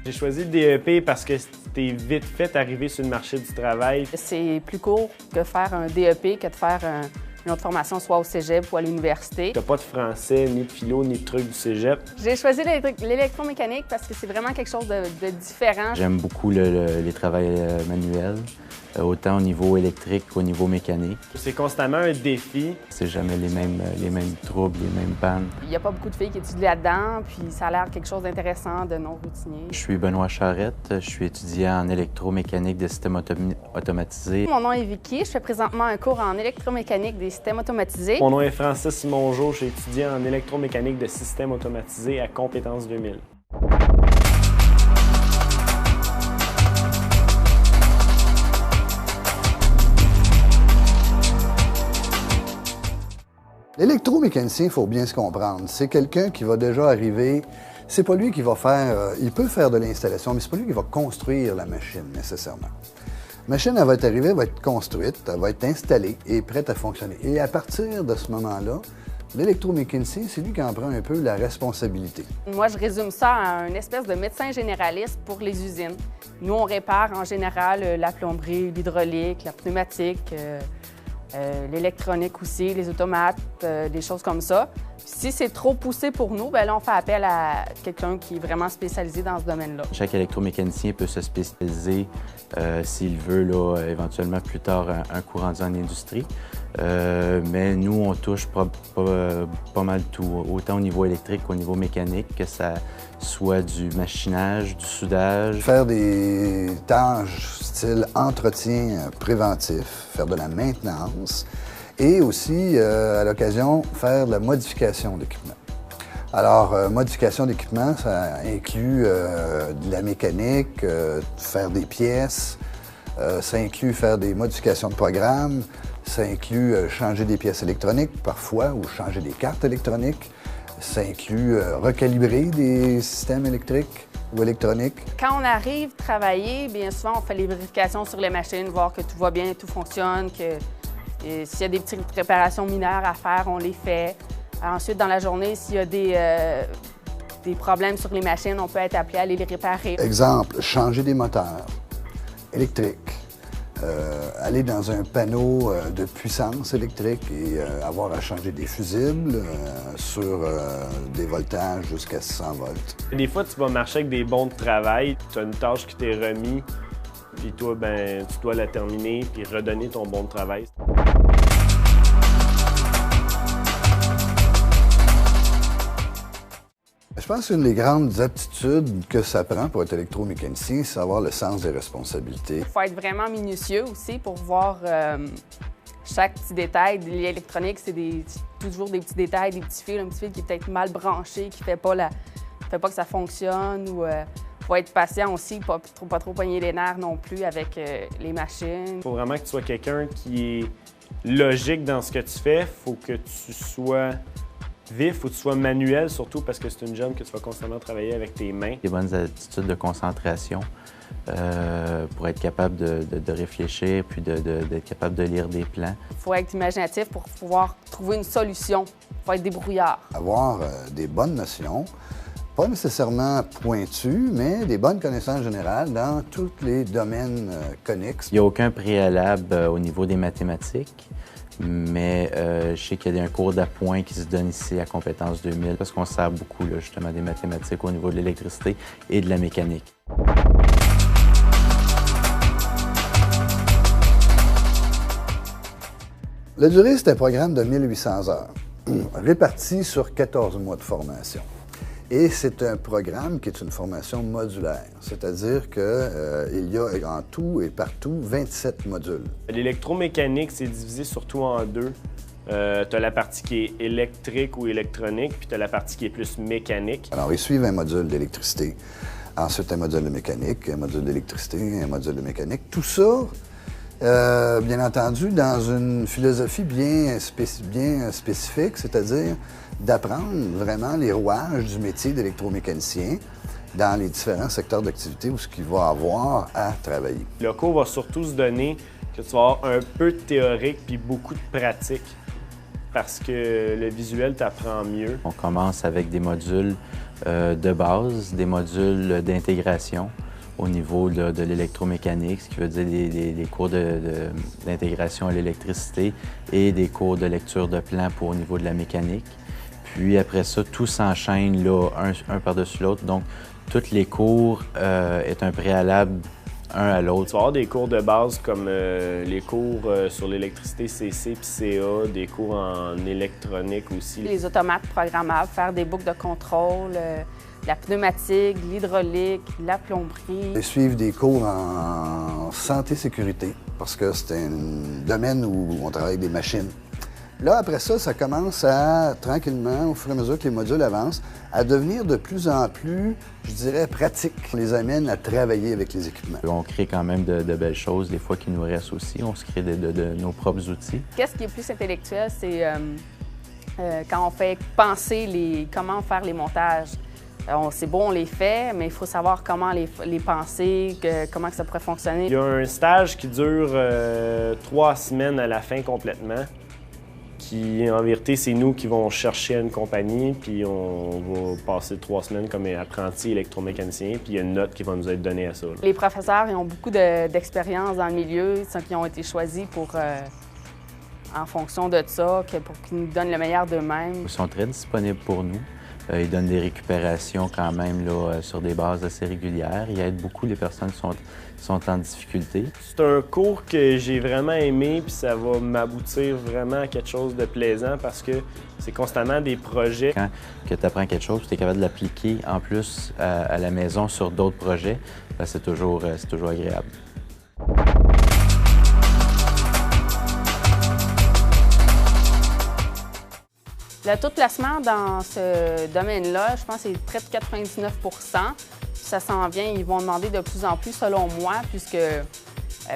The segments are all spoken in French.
J'ai choisi le DEP parce que c'était vite fait arriver sur le marché du travail. C'est plus court que faire un DEP que de faire une autre formation, soit au cégep ou à l'université. T'as pas de français, ni de philo, ni de trucs du cégep. J'ai choisi l'électromécanique parce que c'est vraiment quelque chose de différent. J'aime beaucoup les travails manuels, autant au niveau électrique qu'au niveau mécanique. C'est constamment un défi. C'est jamais les mêmes troubles, les mêmes pannes. Il n'y a pas beaucoup de filles qui étudient là-dedans, puis ça a l'air quelque chose d'intéressant, de non routinier. Je suis Benoît Charette, je suis étudiant en électromécanique des systèmes automatisés. Mon nom est Vicky, je fais présentement un cours en électromécanique des systèmes automatisés. Mon nom est Francis Mongeau, je suis étudiant en électromécanique de systèmes automatisés à Compétences 2000. L'électromécanicien, il faut bien se comprendre, c'est quelqu'un qui va déjà arriver, c'est pas lui qui va faire, il peut faire de l'installation, mais c'est pas lui qui va construire la machine nécessairement. La machine, elle va être arrivée, elle va être construite, elle va être installée et prête à fonctionner. Et à partir de ce moment-là, l'électromécanicien, c'est lui qui en prend un peu la responsabilité. Moi, je résume ça à une espèce de médecin généraliste pour les usines. Nous, on répare en général la plomberie, l'hydraulique, la pneumatique, l'électronique aussi, les automates, des choses comme ça. Si c'est trop poussé pour nous, bien là, on fait appel à quelqu'un qui est vraiment spécialisé dans ce domaine-là. Chaque électromécanicien peut se spécialiser s'il veut là, éventuellement plus tard un cours rendu en industrie. Mais nous, on touche pas mal tout, autant au niveau électrique qu'au niveau mécanique, que ça soit du machinage, du soudage. Faire des tâches style entretien préventif, faire de la maintenance et aussi, à l'occasion, faire de la modification d'équipement. Alors, modification d'équipement, ça inclut de la mécanique, faire des pièces, ça inclut faire des modifications de programme, ça inclut changer des pièces électroniques parfois ou changer des cartes électroniques. Ça inclut recalibrer des systèmes électriques ou électroniques. Quand on arrive travailler, bien souvent, on fait les vérifications sur les machines, voir que tout va bien, tout fonctionne, que s'il y a des petites réparations mineures à faire, on les fait. Ensuite, dans la journée, s'il y a des problèmes sur les machines, on peut être appelé à aller les réparer. Exemple, changer des moteurs électriques. Aller dans un panneau de puissance électrique et avoir à changer des fusibles sur des voltages jusqu'à 600 volts. Des fois, tu vas marcher avec des bons de travail, tu as une tâche qui t'est remise, puis toi, ben, tu dois la terminer puis redonner ton bon de travail. Je pense qu'une des grandes aptitudes que ça prend pour être électromécanicien, c'est avoir le sens des responsabilités. Il faut être vraiment minutieux aussi pour voir chaque petit détail. L'électronique, c'est toujours des petits détails, des petits fils, un petit fil qui est peut-être mal branché, qui ne fait pas que ça fonctionne. Ou faut être patient aussi, pas trop pogner les nerfs non plus avec les machines. Il faut vraiment que tu sois quelqu'un qui est logique dans ce que tu fais. Il faut que tu sois vif, faut que tu sois manuel, surtout parce que c'est une job que tu vas constamment travailler avec tes mains. Des bonnes attitudes de concentration pour être capable de réfléchir puis d'être capable de lire des plans. Il faut être imaginatif pour pouvoir trouver une solution. Il faut être débrouillard. Avoir des bonnes notions, pas nécessairement pointues, mais des bonnes connaissances générales dans tous les domaines connexes. Il n'y a aucun préalable au niveau des mathématiques. Mais je sais qu'il y a un cours d'appoint qui se donne ici à Compétences 2000 parce qu'on sert beaucoup là, justement des mathématiques au niveau de l'électricité et de la mécanique. La durée, c'est un programme de 1800 heures, réparti sur 14 mois de formation. Et c'est un programme qui est une formation modulaire, c'est-à-dire qu'il y a en tout et partout 27 modules. L'électromécanique, c'est divisé surtout en deux. Tu as la partie qui est électrique ou électronique, puis tu as la partie qui est plus mécanique. Alors, ils suivent un module d'électricité, ensuite un module de mécanique, un module d'électricité, un module de mécanique. Tout ça, bien entendu, dans une philosophie bien spécifique, c'est-à-dire d'apprendre vraiment les rouages du métier d'électromécanicien dans les différents secteurs d'activité où ce qu'il va avoir à travailler. Le cours va surtout se donner que tu vas avoir un peu de théorique puis beaucoup de pratique. parce que le visuel t'apprend mieux. On commence avec des modules de base, des modules d'intégration au niveau de l'électromécanique, ce qui veut dire des cours d'intégration à l'électricité et des cours de lecture de plan pour au niveau de la mécanique. Puis après ça, tout s'enchaîne là, un par-dessus l'autre. Donc, tous les cours est un préalable un à l'autre. Tu vas avoir des cours de base comme les cours sur l'électricité CC puis CA, des cours en électronique aussi. Les automates programmables, faire des boucles de contrôle, la pneumatique, l'hydraulique, la plomberie. Et suivre des cours en santé-sécurité, parce que c'est un domaine où on travaille avec des machines. Là, après ça, ça commence à, tranquillement, au fur et à mesure que les modules avancent, à devenir de plus en plus, je dirais, pratique. On les amène à travailler avec les équipements. On crée quand même de belles choses, des fois qui nous restent aussi. On se crée de nos propres outils. Qu'est-ce qui est plus intellectuel, c'est quand on fait penser comment faire les montages. C'est beau, on les fait, mais il faut savoir comment les penser, comment que ça pourrait fonctionner. Il y a un stage qui dure 3 semaines à la fin complètement. Qui, en vérité, c'est nous qui vont chercher une compagnie, puis on va passer 3 semaines comme apprenti électromécanicien, puis il y a une note qui va nous être donnée à ça. Là. Les professeurs, ils ont beaucoup d'expérience dans le milieu, qui ont été choisis pour, en fonction de ça, pour qu'ils nous donnent le meilleur d'eux-mêmes. Ils sont très disponibles pour nous. Ils donnent des récupérations quand même là, sur des bases assez régulières. Ils aident beaucoup les personnes qui sont en difficulté. C'est un cours que j'ai vraiment aimé, puis ça va m'aboutir vraiment à quelque chose de plaisant parce que c'est constamment des projets. Quand tu apprends quelque chose, tu es capable de l'appliquer en plus à la maison sur d'autres projets, c'est toujours agréable. Le taux de placement dans ce domaine-là, je pense que c'est près de 99 %. Ça s'en vient, ils vont demander de plus en plus, selon moi, puisque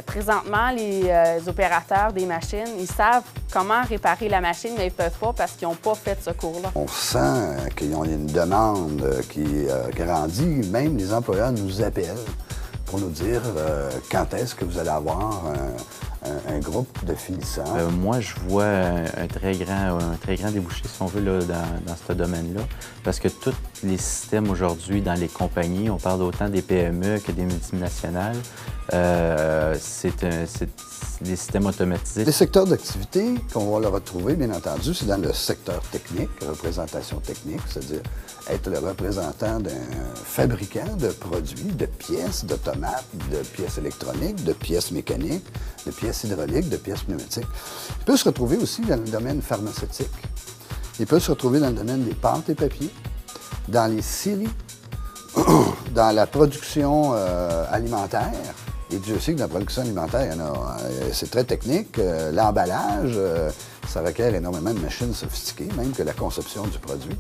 présentement, les opérateurs des machines, ils savent comment réparer la machine, mais ils ne peuvent pas parce qu'ils n'ont pas fait ce cours-là. On sent qu'il y a une demande qui grandit. Même les employeurs nous appellent pour nous dire quand est-ce que vous allez avoir un groupe de finissants. Moi, je vois un très grand débouché, si on veut, là, dans ce domaine-là, parce que tous les systèmes aujourd'hui dans les compagnies, on parle autant des PME que des multinationales, c'est des systèmes automatisés. Les secteurs d'activité qu'on va le retrouver, bien entendu, c'est dans le secteur technique, représentation technique, c'est-à-dire être le représentant d'un fabricant de produits, de pièces, d'automates, de pièces électroniques, de pièces mécaniques, de pièces hydrauliques, de pièces pneumatiques. Il peut se retrouver aussi dans le domaine pharmaceutique. Il peut se retrouver dans le domaine des pâtes et papiers, dans les scieries, dans la production alimentaire. Et Dieu sait que dans la production alimentaire, c'est très technique. L'emballage, ça requiert énormément de machines sophistiquées, même que la conception du produit.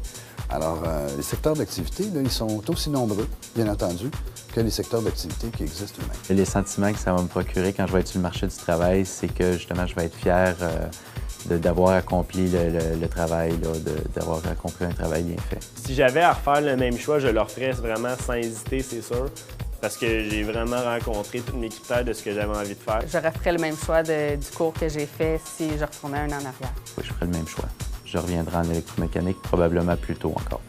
Alors, les secteurs d'activité, là, ils sont aussi nombreux, bien entendu, que les secteurs d'activité qui existent eux-mêmes. Les sentiments que ça va me procurer quand je vais être sur le marché du travail, c'est que justement, je vais être fier d'avoir accompli le travail, d'avoir accompli un travail bien fait. Si j'avais à refaire le même choix, je le referais vraiment sans hésiter, c'est sûr. Parce que j'ai vraiment rencontré tous mes critères de ce que j'avais envie de faire. Je referais le même choix du cours que j'ai fait si je retournais un an en arrière. Oui, je ferais le même choix. Je reviendrai en électromécanique probablement plus tôt encore.